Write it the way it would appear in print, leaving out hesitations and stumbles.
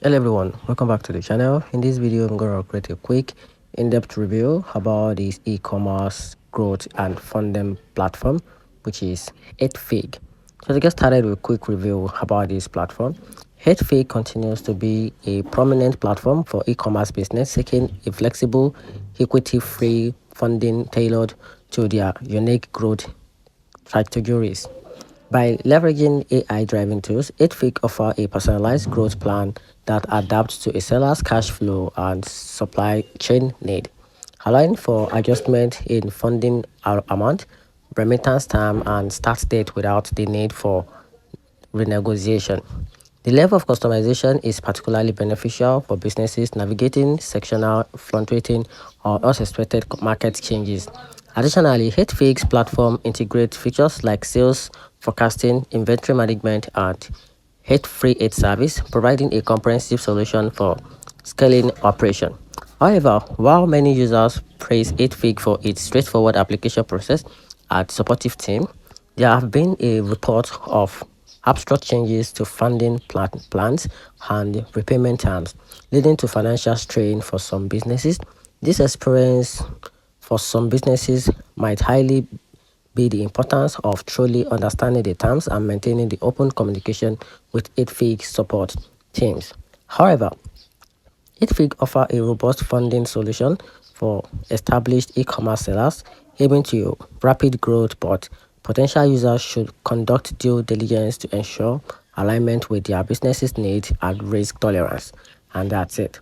Hello everyone, welcome back to the channel. In this video, I'm going to create a quick in-depth review about this e-commerce growth and funding platform, which is 8Fig. So to get started with a quick review about this platform, 8Fig continues to be a prominent platform for e-commerce business seeking a flexible, equity-free funding tailored to their unique growth categories. By leveraging AI-driven tools, 8Fig offers a personalized growth plan that adapts to a seller's cash flow and supply chain need, allowing for adjustment in funding amount, remittance time, and start date without the need for renegotiation. The level of customization is particularly beneficial for businesses navigating sectional, fluctuating, or unexpected market changes. Additionally, 8Fig's platform integrates features like sales forecasting, inventory management, and hate-free aid service, providing a comprehensive solution for scaling operation. However, while many users praise 8Fig for its straightforward application process and supportive team, there have been a report of abstract changes to funding plans and repayment terms, leading to financial strain for some businesses. This experience for some businesses might highly be the importance of truly understanding the terms and maintaining the open communication with 8Fig support teams. However, 8Fig offers a robust funding solution for established e-commerce sellers aiming to rapid growth, but potential users should conduct due diligence to ensure alignment with their business's needs and risk tolerance. And that's it.